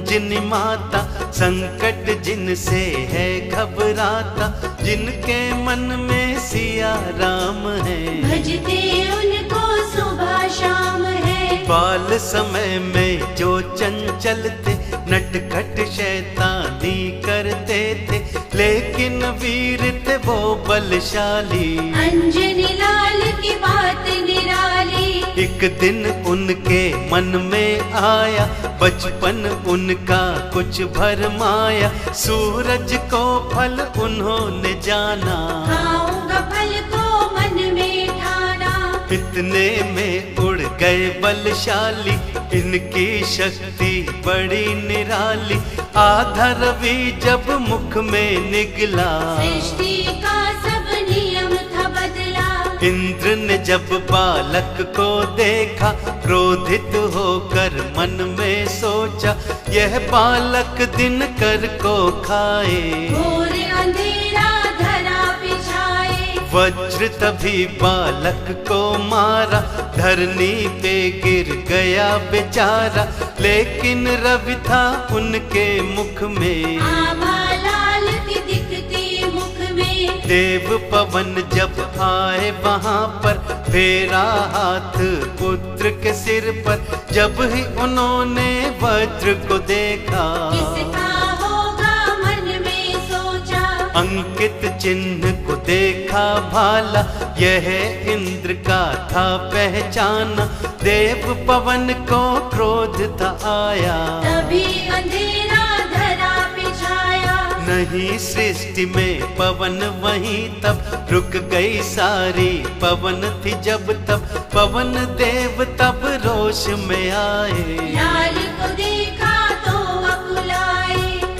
अंजनी माता, संकट जिनसे है घबराता, जिनके मन में सिया राम है, भजते उनको सुबह शाम है। बाल समय में जो चंचल थे, नटखट शैतानी करते थे, लेकिन वीर थे वो बलशाली। अंजनी लाल की बात निराली, एक दिन उनके मन में आया, बचपन उनका कुछ भरमाया, सूरज को फल उन्होंने जाना, खाऊंगा फल को मन में ठाना। इतने में उड़ गए बलशाली, इनकी शक्ति बड़ी निराली, आधा रवि जब मुख में निकला, सृष्टि का सब नियम था बदला। इंद्र ने जब बालक को देखा, क्रोधित होकर मन में सोचा, यह बालक दिनकर को खाए, घोर अंधेरा धरा बिछाए। वज्र तभी बालक को मारा, धरनी पे गिर गया बेचारा, लेकिन रवि था उनके मुख में, आभा लाल की दिखती मुख में। देव पवन जब आए वहां पर, फेरा हाथ पुत्र के सिर पर, जब ही उन्होंने वज्र को देखा, किसका होगा मन में सोचा। अंकित चिन्ह को देखा भाला, यह इंद्र का था पहचाना, देव पवन को क्रोध था आया, तभी अंधेरा धरा बिछाया। नहीं सृष्टि में पवन वहीं तब, रुक गई सारी पवन थी जब तब, पवन देव तब रोष में आए, लाल को देखा तो अकुलाए।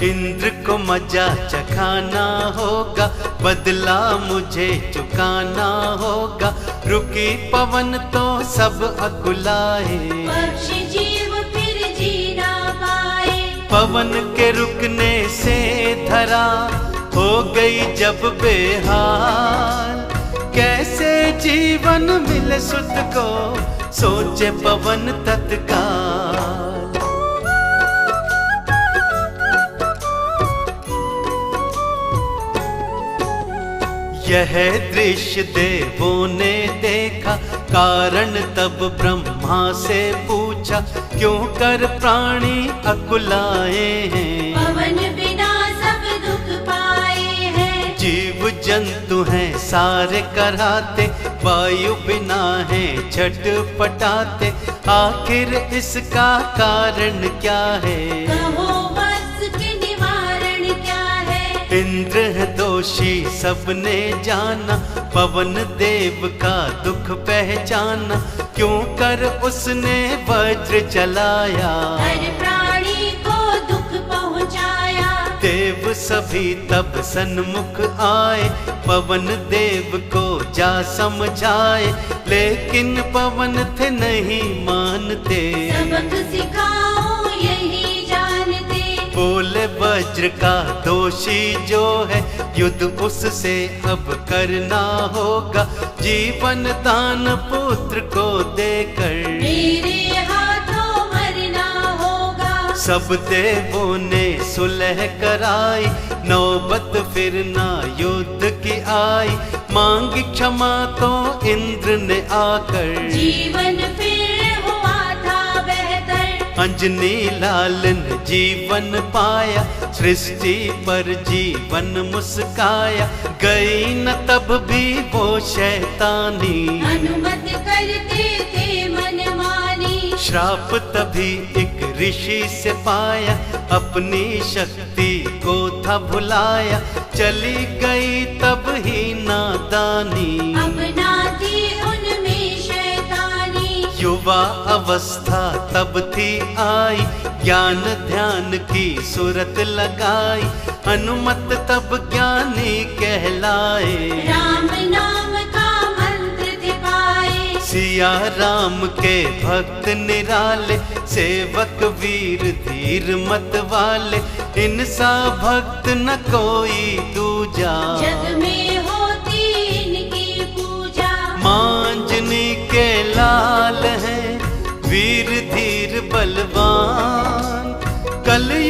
इंद्र को मजा चखाना होगा, बदला मुझे चुकाना होगा, रुकी पवन तो सब अकुलाए, पक्षी जीव फिर जी ना पाए। पवन के रुकने से धरा हो गई जब बेहाल, कैसे जीवन मिले सुत को, सोचे पवन तत्काल। यह दृश्य देवों ने देखा, कारण तब ब्रह्मा से पूछा, क्यों कर प्राणी अकुलाए हैं, पवन बिना सब दुख पाए हैं। जीव जंतु हैं सारे कराते, वायु बिना है छटपटाते, आखिर इसका कारण क्या है, कहो बस के निवारण क्या है। इंद्र है दोषी सबने जाना, पवन देव का दुख पहचाना, क्यों कर उसने वज्र चलाया, हर प्राणी को दुख पहुँचाया। देव सभी तब सन्मुख आए, पवन देव को जा समझाए, लेकिन पवन थे नहीं मानते, सबक सिखाओ यही जानते। बोले वज्र का दोषी जो है, युद्ध उससे अब करना होगा, जीवन दान पुत्र को देकर मेरे हाथों मरना होगा। सब देवों ने सुलह कराई, नौबत फिर ना युद्ध की आई, मांगी क्षमा तो इंद्र ने आकर, जीवन फिर हुआ था बेहतर। अंजनी लाल ने जीवन पाया, सृष्टि पर जीवन मुस्काया, गई न तब भी वो शैतानी, अनुमति करते थे मनमानी। श्राप तभी एक ऋषि से पाया, अपनी शक्ति को था भुलाया, चली गई तब ही नादानी, अब ना थी उनमें शैतानी। युवा अवस्था तब थी आई, ज्ञान ध्यान की सूरत लगाई, अनुमत तब ज्ञानी कहलाए, राम नाम का मंत्र थे पाए। सिया राम के भक्त निराले, सेवक वीर धीर मत वाले, इनसा भक्त न कोई दूजा, जग में होती इनकी पूजा। मांजनी के लाल हैं वीर धीर बलवान, कलयुग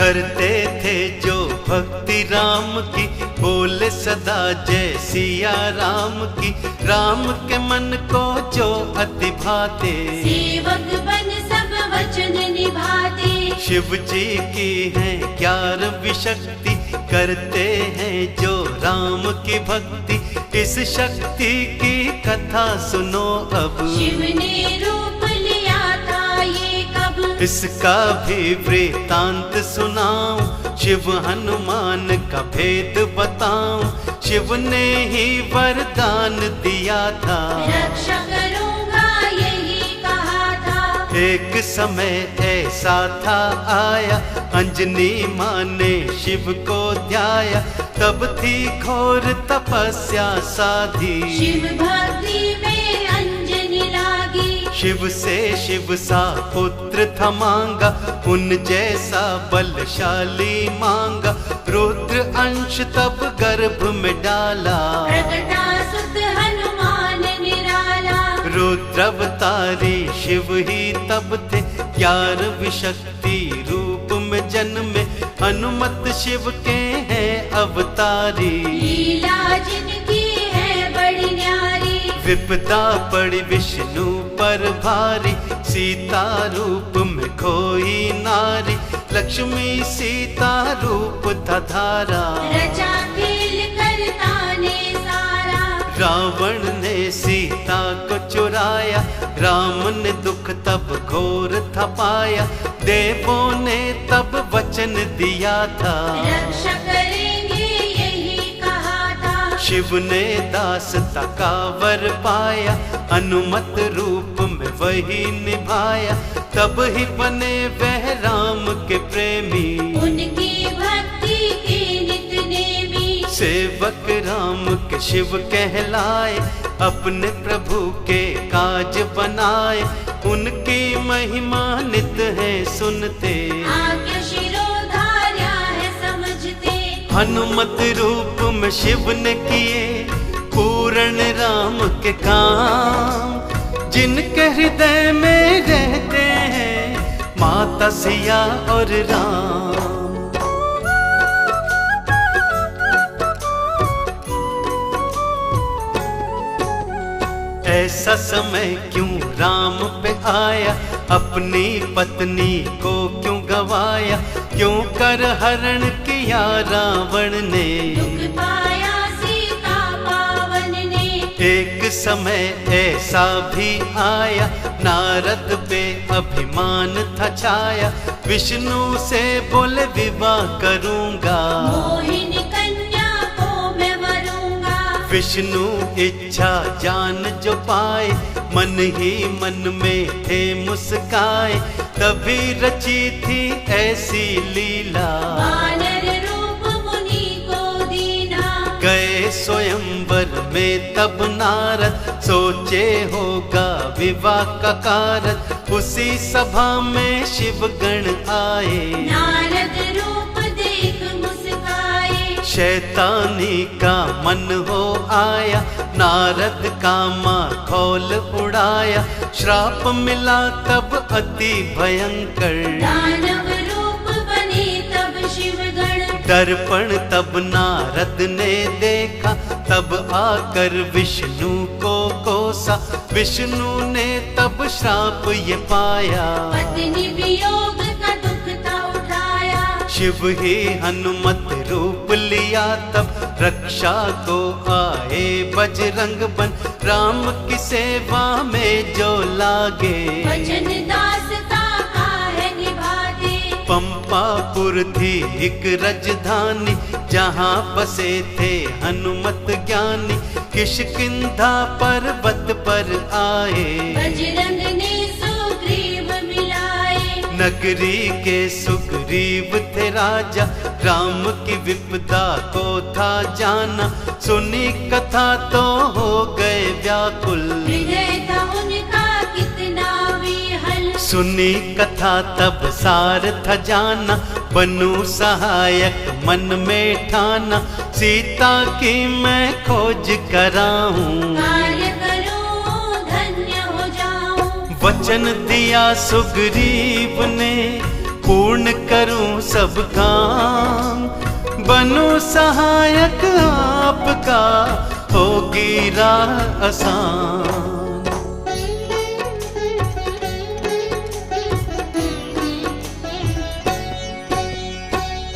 करते थे जो भक्ति राम की, बोले सदा जय सिया राम की। राम के मन को जो अति भाते, सेवक बन सब वचन निभाते। शिव जी की है 11वीं शक्ति, करते हैं जो राम की भक्ति। इस शक्ति की कथा सुनो अब, शिव ने रूप लिया था ये कब। इसका भी वृतांत सुनाऊं, शिव हनुमान का भेद बताऊं। शिव ने ही वरदान दिया था, रक्षा करूंगा यही कहा था। एक समय ऐसा था आया, अंजनी माँ ने शिव को ध्याया। तब थी घोर तपस्या साधी, शिव भक्ति में अंजनी लागी। शिव से शिव सा पुत्र था मांगा, उन जैसा बलशाली मांगा। रुद्र अंश तब गर्भ में डाला, प्रकटा सुत हनुमान निराला। रुद्रावतारी शिव ही तब थे, 11वीं शक्ति रूप में जन्मे। हनुमत शिव के हैं अवतारी, लीला जिनकी है बड़ी न्यारी। विपदा पड़ी विष्णु पर भारी, सीता रूप में खोई नारी। लक्ष्मी सीता रूप था धारा, रचा खेल करता ने सारा। रावण ने सीता को चुराया, राम ने दुख तब घोर था पाया। देवों ने तब वचन दिया था, रक्षा करेंगे यही कहा था। शिव ने दासता का वर पाया, अनुमत रूप में वही निभाया। तब ही बने वह राम के प्रेमी, उनकी भक्ति के नित नेमी। सेवक राम के शिव कहलाए, अपने प्रभु के काज बनाए। उनकी महिमा नित है सुनते, आज्ञा शिरोधार्या है समझते। हनुमत रूप में शिव ने किए पूर्ण राम के काम। जिनके हृदय में रहते हैं माता सिया और राम। ऐसा समय क्यों राम पे आया, अपनी पत्नी को क्यों गवाया। क्यों कर हरण किया रावण ने, दुख पाया सीता पावन ने। एक समय ऐसा भी आया, नारद पे अभिमान था छाया। विष्णु से बोले विवाह करूंगा, मोहिनी कन्या को मैं वरूंगा। विष्णु इच्छा जान जो पाए, मन ही मन में थे मुस्काए। तभी रची थी ऐसी लीला, वानर रूप मुनि को दीना। गए स्वयंवर में तब नारद, सोचे होगा विवाह का कारज। उसी सभा में शिव गण आए, नारद रूप देख मुस्काए। शैतानी का मन हो आया, नारद का माखौल उड़ाया। श्राप मिला तब अति भयंकर, दानव रूप बने तब शिवगण। दर्पण तब नारद ने देखा, तब आकर विष्णु को कोसा। विष्णु ने तब श्राप ये पाया, पत्नी वियोग का दुख था उठाया। शिव ही हनुमत रूप लिया तब, रक्षा को आए बजरंग बन। राम की सेवा में जो लागे, वचन दासता का है निभाते। पंपापुर थी एक राजधानी, जहाँ बसे थे हनुमत ज्ञानी। किष्किंधा पर्वत पर आए, बजरंग ने सुग्रीव मिलाए। नगरी के सुग्रीव थे राजा, राम की विपदा को था जाना। सुनी कथा तो हो गए व्याकुल, हृदय था उनका कितना विहल। सुनी कथा तब सार था जाना। बनूं सहायक मन में ठाना, सीता की मैं खोज कराऊं। कार्य करूं धन्य हो जाऊं। वचन दिया सुग्रीव ने, पूर्ण करूं सब काम, बनूं सहायक आपका, होगी राह आसान।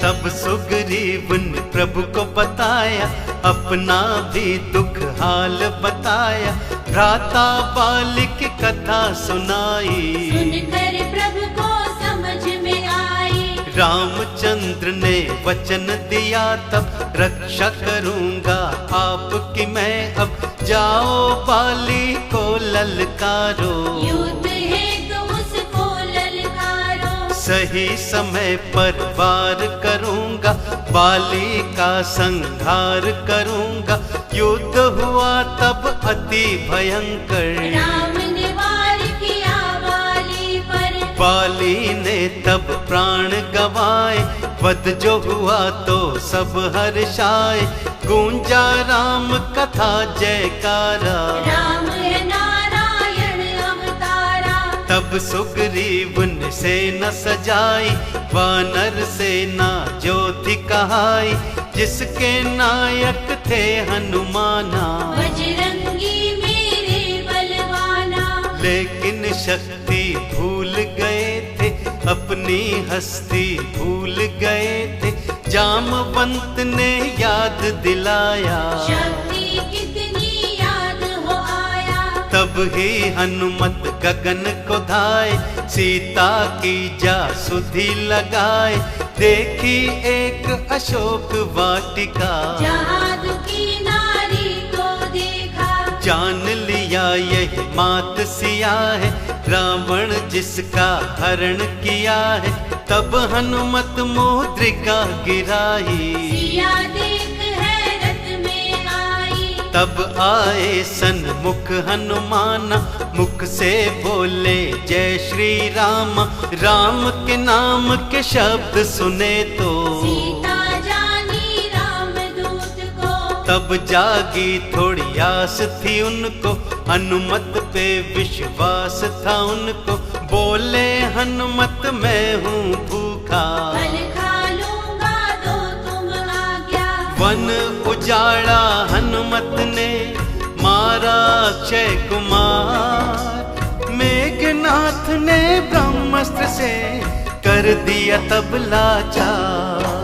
तब सुग्रीव ने प्रभु को बताया, अपना भी दुख हाल बताया, भ्राता बाली की कथा सुनाई। सुनकर प्रभु को समझ में आई, रामचंद्र ने वचन दिया तब, रक्षा करूंगा आपकी मैं अब, जाओ बाली को ललकारो। युद्ध है तो उसको ललकारो, सही समय पर वार करूंगा, बाली का संहार करूंगा। युद्ध हुआ तब अति भयंकर, राम ने वार किया बाली पर। बाली ने तब प्राण गवाए, वध जो हुआ तो सब हर्षाए। गूंजा राम कथा जयकारा, राम है नारायण अवतारा। तब सुग्रीव ने सेना सजाई, वानर सेना जो थी कहाई। जिसके नायक थे हनुमाना, बजरंगी मेरे बलवाना। लेकिन शक्ति भूल गए थे, अपनी हस्ती भूल गए थे। जामवंत ने याद दिलाया, शक्ति कितनी याद हो आया। तब ही हनुमत गगन को धाए, सीता की जासुधी लगाए। देखी एक अशोक वाटिका, जहाँ दुखी नारी को देखा। जान लिया यही मात सिया है, रावण जिसका हरण किया है। तब हनुमत मुद्रिका गिराई, सिया देख हैरत में आई। तब आए सन्मुख हनुमाना, मुख से बोले जय श्री राम। राम के नाम के शब्द सुने तो, सीता जानी रामदूत को। तब जागी थोड़ी आस थी उनको, हनुमत पे विश्वास था उनको। बोले हनुमत मैं हूँ भूखा, फल खा लूंगा तो तुम आज्ञा। वन उजाड़ा हनुमत ने, मारा अक्षय कुमार। मेघनाथ ने ब्रह्मास्त्र से कर दिया तब लाचार।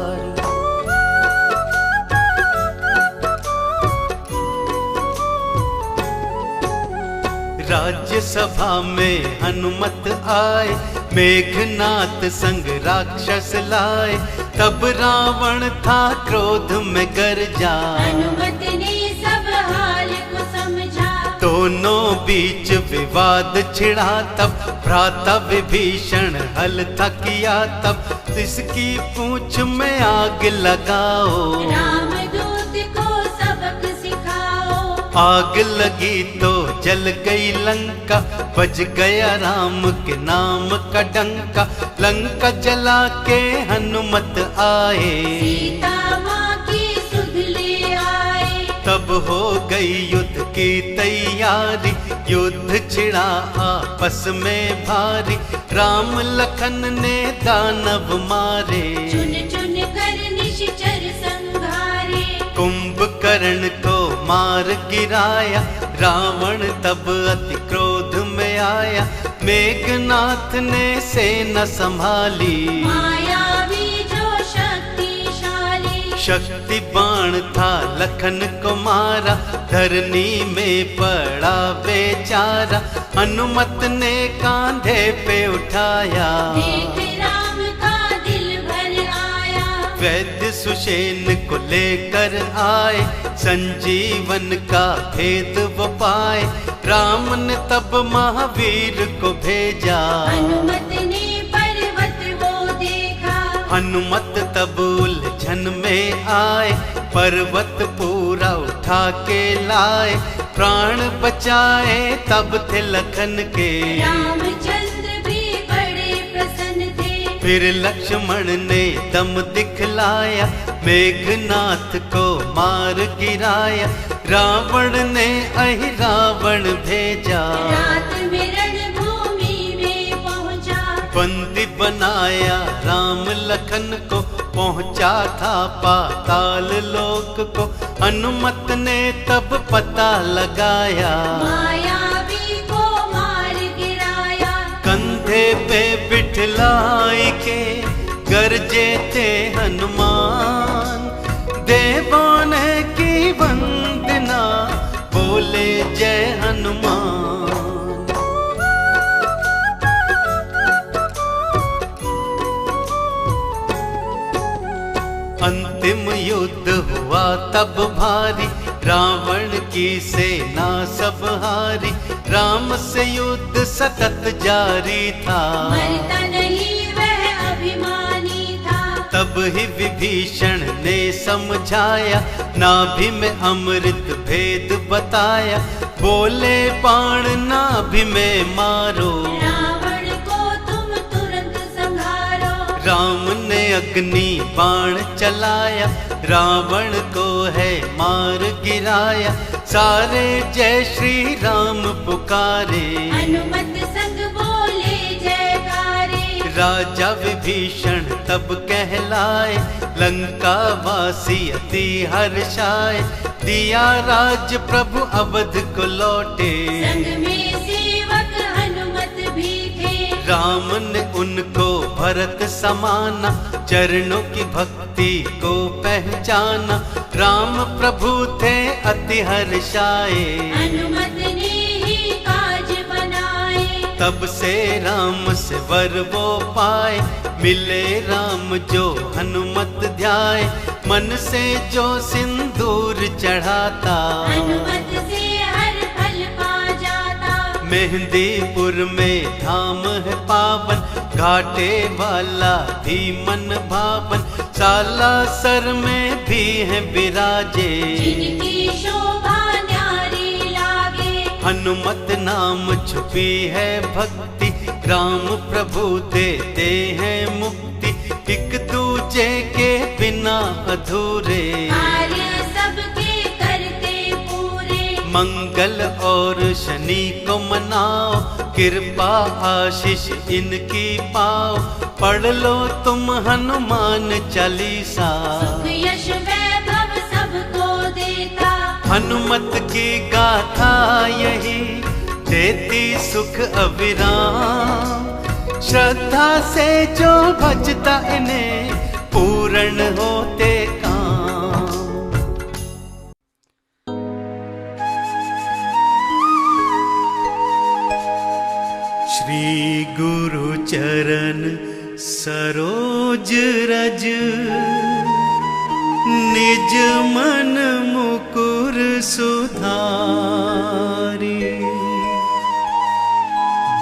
राज्यसभा में हनुमत आए, मेघनाथ संग राक्षस लाए। तब रावण था क्रोध में गरजा, हनुमत ने सब हाल को समझा। दोनों बीच विवाद छिड़ा तब, भ्राता विभीषण हल था किया तब। इसकी पूंछ में आग लगाओ, रामदूत को सबक सिखाओ। आग लगी तो जल गई लंका, बज गया राम के नाम का डंका। लंका जला के हनुमत आए, सीता माँ की सुध ले आए। तब हो गई युद्ध की तैयारी, युद्ध छिड़ा आपस में भारी। राम लखन ने दानव मारे, चुन चुन कर निश्चर संघारे। कुंभकर्ण को मार गिराया, रावण तब अति क्रोध में आया। मेघनाथ ने सेना संभाली, मायावी जो शक्तिशाली। शक्ति बाण था लखन को मारा, धरनी में पड़ा बेचारा। हनुमत ने कांधे पे उठाया, देख राम का दिल भर आया। वैद्य सुषेण को लेकर आए, संजीवन का भेद वो पाए। राम ने तब महावीर को भेजा, हनुमत ने पर्वत वो देखा। हनुमत तब उलझन में आए, पर्वत पूरा उठा के लाए। प्राण बचाए तब थे लखन के, रामचंद्र भी बड़े प्रसन्न थे। फिर लक्ष्मण ने दम दिखलाया, मेघनाथ को मार गिराया। रावण ने अहि रावण भेजा, रात में रणभूमि में पहुंचा। बंदी बनाया लखन को पहुंचा था पाताल लोक को। हनुमत ने तब पता लगाया, मायावी को मार गिराया। कंधे पे बिठलाई के गरजे थे हनुमान। देवों ने की वंदना, बोले जय हनुमान। अंतिम युद्ध हुआ तब भारी, रावण की सेना सब हारी। राम से युद्ध सतत जारी था, मरता नहीं वह अभिमानी था। तब ही विभीषण ने समझाया, नाभि में अमृत भेद बताया। बोले बाण नाभि में मारो, रावण को तुम तुरंत संहारो। राम ने अग्नि बाण चलाया, रावण को है मार गिराया। सारे जय श्री राम पुकारे, हनुमत संग बोले जयकारे। राजा विभीषण तब कहलाए, लंका वासी अति हर्षाए। दिया राज प्रभु अवध को लौटे, संग में सेवक हनुमत भी थे। राम ने उनको भरत समाना, चरणों की भक्ति को पहचाना। राम प्रभु थे अति हर्षाए, हनुमत ने ही काज बनाए। तब से राम से वर वो पाए, मिले राम जो हनुमत ध्याए। मन से जो सिंदूर चढ़ाता, हनुमत से हर फल पा जाता। मेहंदीपुर में धाम है पावन, घाटे वाला भी मन भावन। सालासर में भी है विराजे, जिनकी शोभा न्यारी लागे। हनुमत नाम छुपी है भक्ति, राम प्रभु देते हैं मुक्ति। एक दूजे के बिना अधूरे, कार्य सबके करते पूरे। मंगल और शनि को मनाओ, कृपा आशीष इनकी पाओ। पढ़ लो तुम हनुमान चालीसा, सुख यश वैभव सबको देता। हनुमत की गाथा यही देती सुख अविराम। श्रद्धा से जो भजता इन्हें पूर्ण होते काम। श्री गुरु चरण सरोज रज, निज मन मुकुर सुधारी।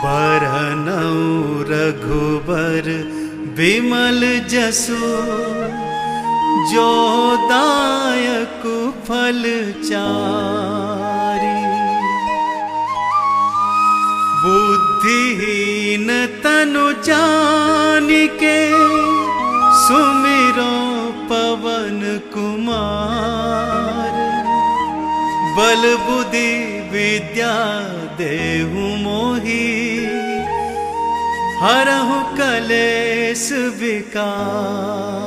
बरनउँ रघुबर विमल जसु, जो दायकु फल चारि। बुद्धिहीन तनु जानिके, सुमिरो पवन कुमार। बल बुद्धि विद्या देहु मोहि, हरहु कलेस विकार।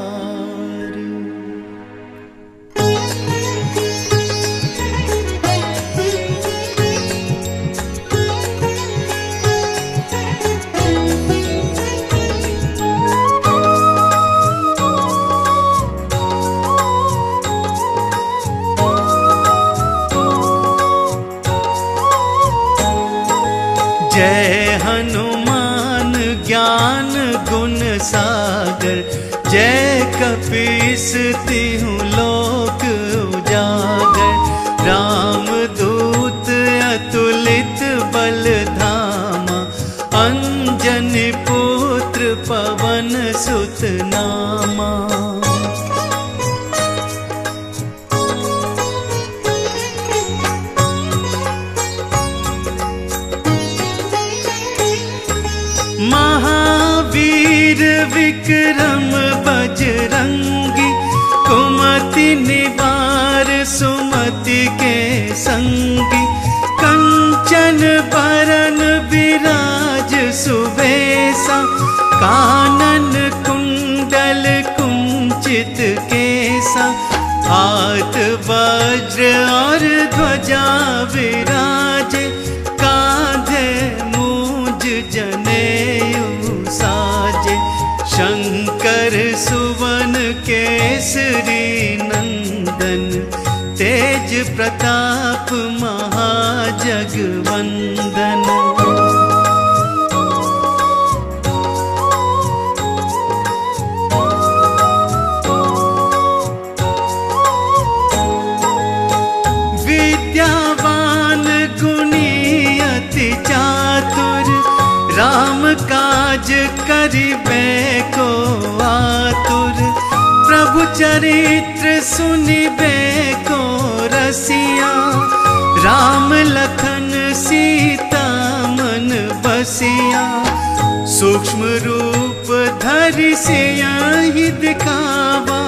जय हनुमान ज्ञान गुण सागर, जय कपीस तिहु लोक उजागर। राम दूत अतुलित बल धामा, अंजनी पुत्र पवन सुत नामा। महावीर विक्रम बजरंगी, कुमति निवार सुमति के संगी। कंचन बरन विराज सुबेसा, कानन कुंडल वज्र और ध्वजा विराजे, कांधे मूंज जनेऊ साजे। शंकर सुवन केसरी नंदन, तेज प्रताप महाजगवंदन। विद्यावान गुणी अति चातुर, राम काज करिबे को आतुर। प्रभु चरित्र सुनिबे को रसिया, राम लखन सीता मन बसिया। सूक्ष्म रूप धरि सियहि दिखावा,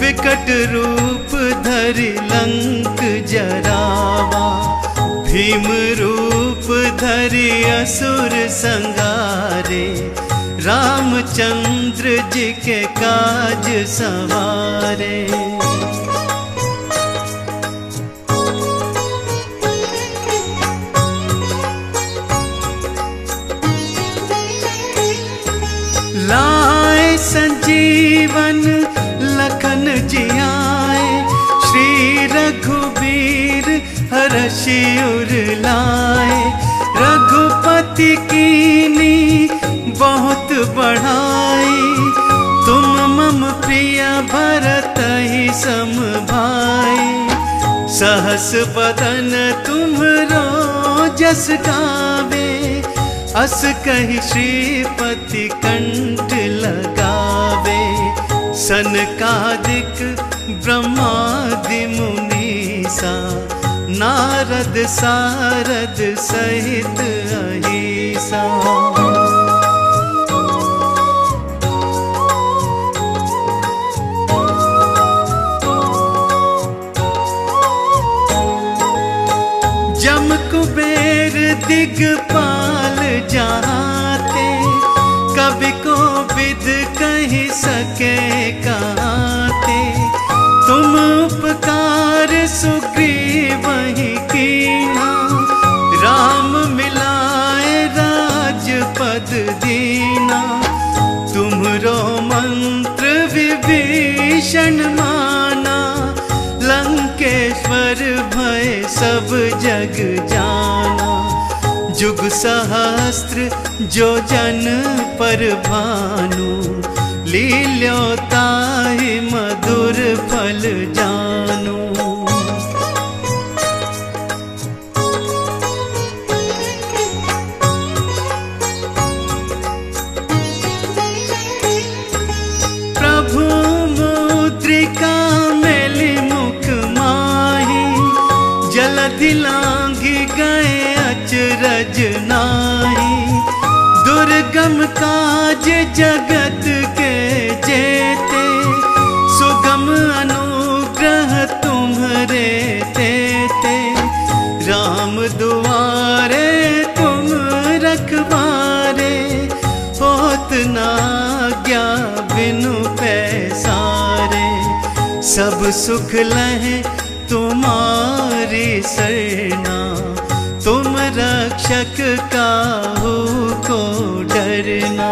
विकट रूप धरि लंक जरावा। भीम रूप धरि असुर संगारे, रामचंद्र जी के काज सवारे। लाए संजीवन लखन जियाए, श्री रघुबीर हरषि उर लाए। रघुपति कीनी बहुत बढ़ाई, तुम मम प्रिय भरतहि सम भाई। सहस बदन तुम्हरो जस गावे, अस कहि श्रीपति कंठ लगावे। सनकादिक ब्रह्मादि मुनीसा, नारद सारद सहित अहिसा। जम कुबेर दिगपाल जाते, कवि को विद कहि सके काते। तुम उपकार सुग्रीवहि कीन्हा, राम मिलाए राजपद दीना। तुम्हरो मंत्र विभीषण माना, लंकेश्वर भय सब जग जाना। जुग सहस्त्र जो जन पर भानु, लील्यो ताहि मधुर फल जानु। प्रभु मुद्रिका मेलि मुख माही, जलधि लांघि गए अचरज नाही। दुर्गम काज जगत के जेते, सुगम अनुग्रह तुम्हरे तेते। राम दुआरे तुम रखवारे, होत न आज्ञा बिनु पैसारे। सब सुख लहे तुम्हारी सरना, तुम रक्षक काहू को डरना।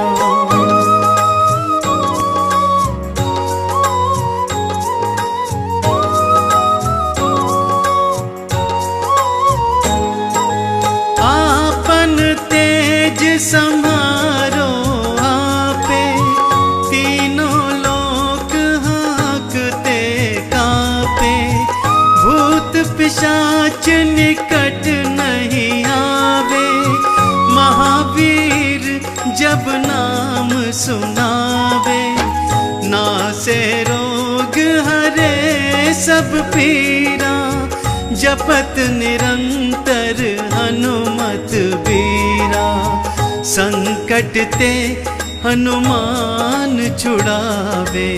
आपन तेज समारो आपे, तीनों लोक हाँकते कापे। भूत पिशाच निकट नहीं आवे, महावीर जब नाम सुनावे। नासे रोग हरे सब पीरा, जपत निरंतर हनुमत बीरा। संकट ते हनुमान छुड़ावे,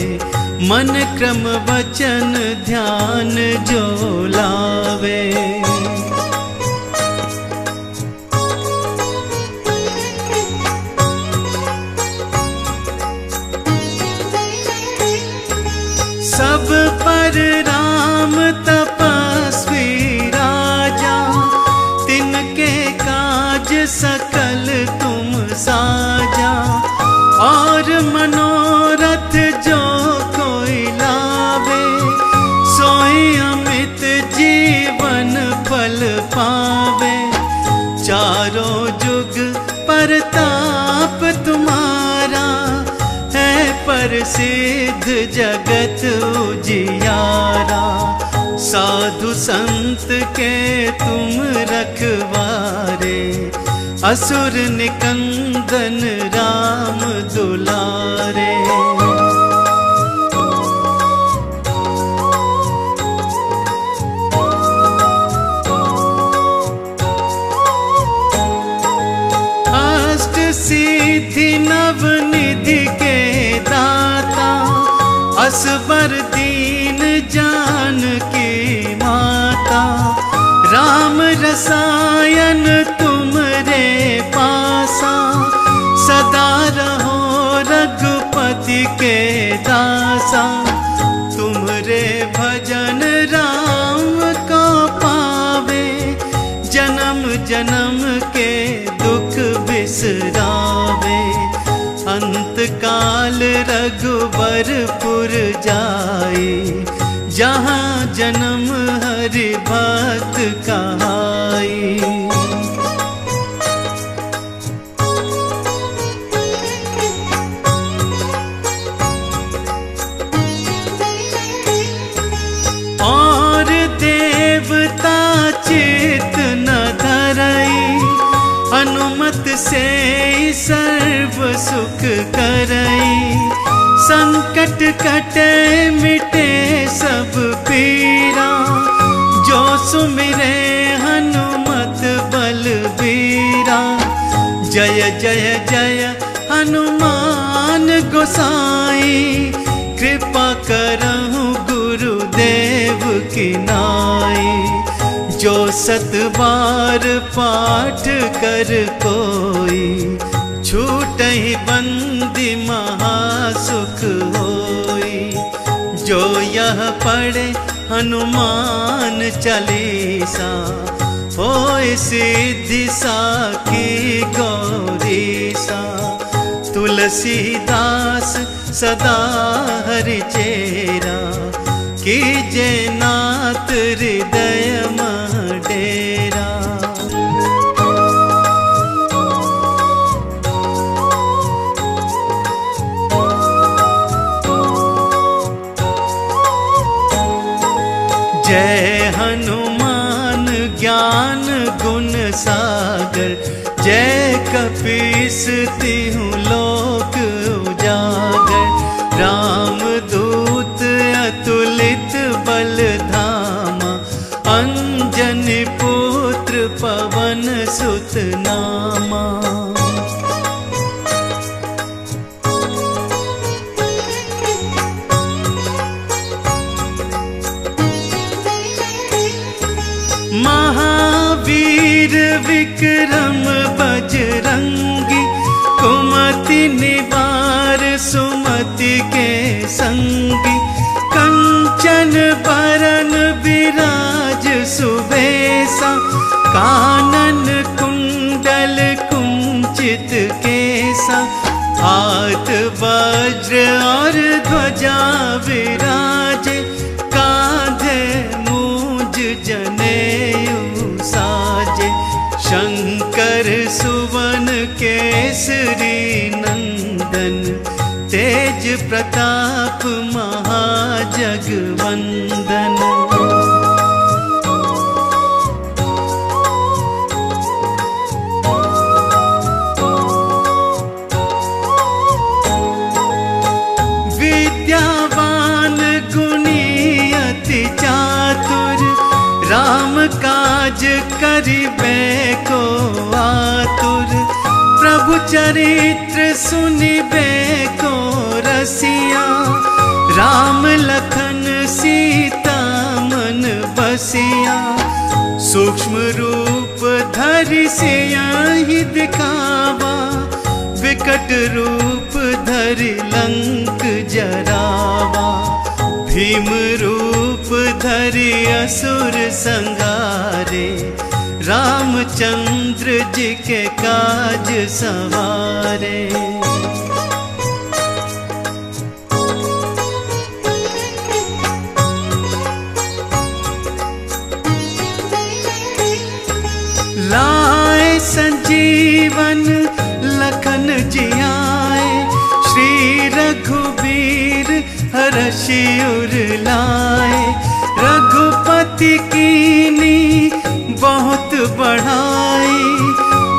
मन क्रम वचन ध्यान जो लावे। सब पर राम सकल तुम साजा, और मनोरथ जो कोई लावे, सोई अमित जीवन फल पावे। चारों जुग परताप तुम्हारा, है प्रसिद्ध जगत उजियारा। साधु संत के तुम रखवारे, असुर निकंदन राम दुलारे। अष्ट सिद्धि नवनिधि के दाता, असबर दीन जानकी माता। राम रसायन तुमरे पासा, सदा रहो रघुपति के दासा। तुमरे भजन राम को पावे, जन्म जन्म के दुख बिसरावे। अंत काल रघुबरपुर जाए, जहाँ जन्म हरि भक्त कहाई। और देवता चित न धरई, अनुमत से सर्व सुख करई। संकट कटे मिटे सब पीरा, जो सुमिरे हनुमत बलबीरा। जय जय जय हनुमान गोसाई, कृपा करहु गुरुदेव की नाई। जो सत बार पाठ कर कोई, छूटहि बंदी महासुख होई। जो यह पढ़े हनुमान चालीसा, होय सिद्धि साखी गौरीसा। तुलसीदास सदा हरि चेरा, कीजे नाथ हृदय मह डेरा। जय हनुमान ज्ञान गुण सागर, जय कपीस तिहुँ लोक उजागर। राम दूत अतुलित बल धामा, अंजनी पुत्र पवन सुत नामा। महावीर विक्रम बजरंगी, कुमति निवार सुमति के संगी। कंचन बरन विराज सुबेसा, कानन कुंडल कुंचित केसा। हाथ वज्र और ध्वजा विराजे, कांधे मूंज जनेऊ साजे। शंकर सुवन केसरी नंदन, तेज प्रताप महाजगवंदन। विद्यावान गुणी अति चातुर, राम काज करिबे को आतुर। प्रभु चरित्र सुनिबे को रसिया, राम लखन सीता मन बसिया। सूक्ष्म रूप धरि सियाहि दिखावा, विकट रूप धरि लंक जरावा। भीम रूप धरि असुर संहारे, रामचंद्र जी के काज सवारे। लाए संजीवन लखन जी आए, श्री रघुबीर हरषि उर लाए। रघुपति कीनी बहुत बढ़ाई,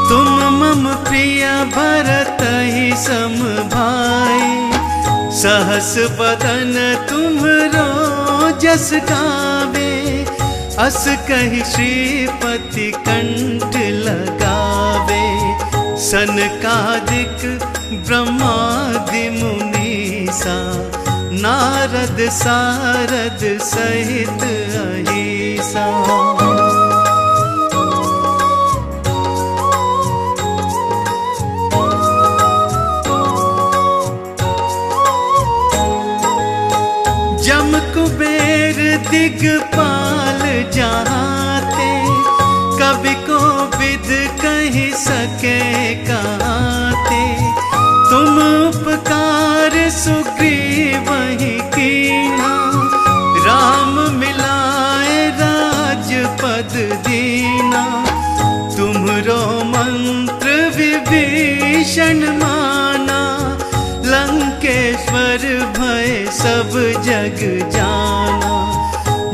तुम मम प्रिय भरत ही सम भाई। सहस बदन तुम्हरो जस गावे, अस कहि श्रीपति कंठ लगावे। सनकादिक ब्रह्मादि मुनीसा, नारद सारद सहित अहिसा। जम कुबेर दिगपाल जाते, कवि को विद कहि सके कहते। तुम उपकार सुग्रीव ही कीना, राम मिलाए राजपद दीना। तुम्हरो मंत्र विभीषण माना, लंकेश्वर भय सब जग जाना।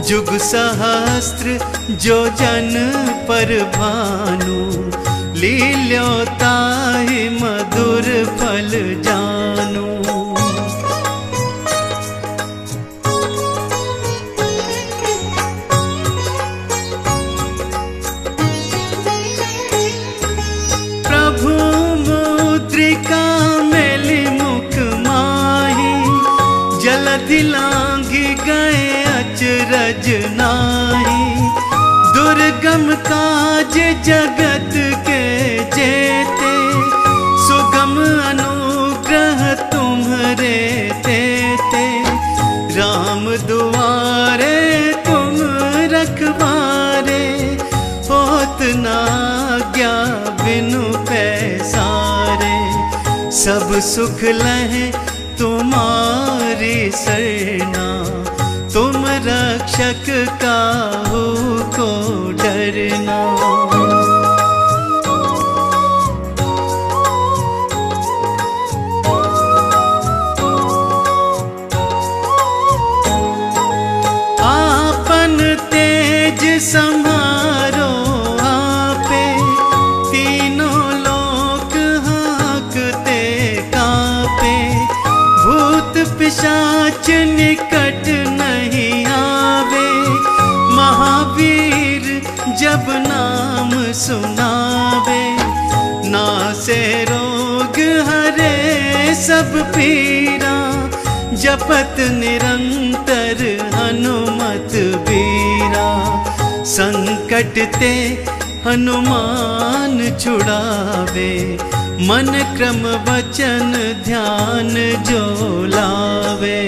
जुग सहस्त्र जो जन पर भानु, लील्यो ताहि मधुर फल जानु। प्रभु मुद्रिका मेलि मुख माही, जलधि लांघि गए अचरज नाहि। दुर्गम काज जगत के जेते, सुगम अनुग्रह तुम्हरे तेते। राम दुआरे तुम रखवारे, होत न आज्ञा बिनु पैसारे। सब सुख लहे तुम्हारी सरना, तुम रक्षक काहू को डरना। आपन तेज सम्हारो आपे, तीनों लोक हाँकते कापे। भूत पिशाच निकट नहीं आवे, महावीर जब नाम सुनावे। नासे रोग हरे सब पीरा, जपत निरंतर हनुमत बीरा। संकट ते हनुमान छुड़ावे, मन क्रम वचन ध्यान जो लावे।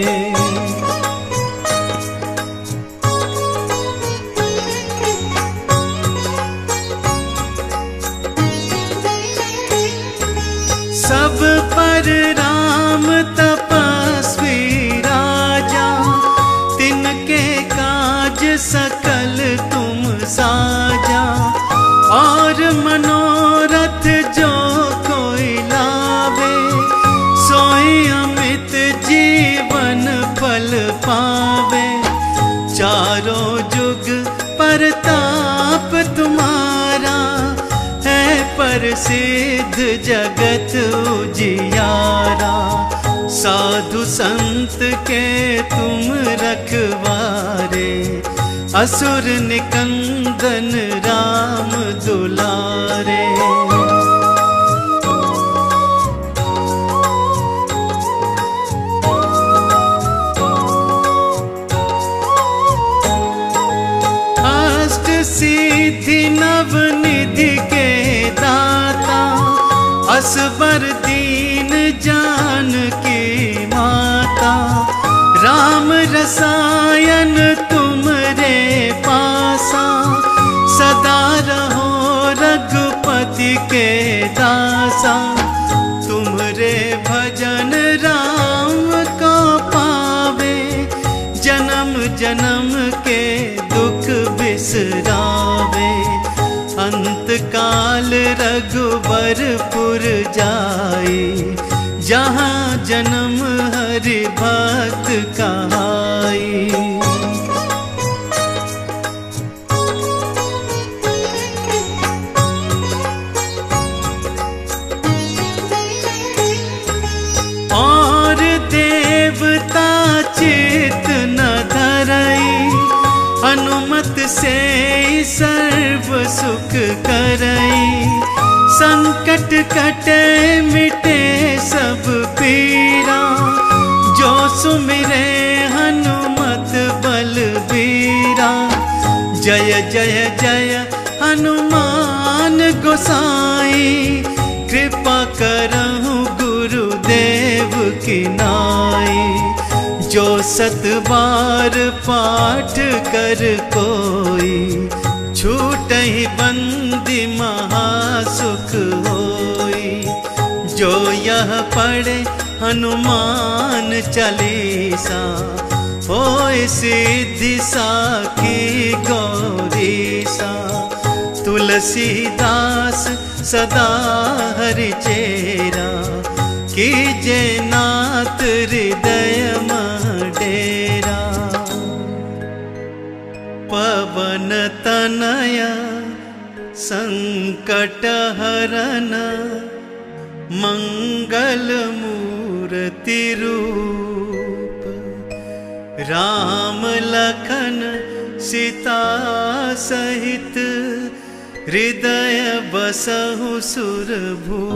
सब पर राम तपस्वी राजा, तिनके काज सकल तुम साजा। और मनोरथ जो कोई लावे, सोई अमित जीवन फल पावे। चारों जुग परताप तुम्हारा, है प्रसिद्ध जगत उजियारा। साधु संत के तुम रखवारे, असुर निकंदन राम दुलारे। अष्ट सिद्धि नव निधि के दाता, असबर दीन जानकी माता। राम रसायन तुमरे पासा, सदा रहो के दासा, तुम्हारे भजन राम को पावे, जन्म जन्म के दुख बिसरावे। अंत काल रघुबरपुर जाए, जहाँ जन्म हरि भक्त कहाई। और देवता चित न धरई, अनुमत से सर्व सुख करई। संकट कटे मिटे सब पीरा, जो सुमिरे हनुमत बलबीरा। जय जय जय हनुमान गोसाई, कृपा करहु गुरुदेव की नाई। जो 7 बार पाठ कर कोई, छूटहि बंदी महासुख होई। जो यह पढ़े हनुमान चालीसा, होय सिद्धि साखी गौरीसा। तुलसीदास सदा हरि चेरा, कीजे नाथ हृदय डेरा। पवन तनया संकट हरन, मंगल मूर्ति रूप। राम लखन सीता सहित, हृदय बसहु सुरभूप।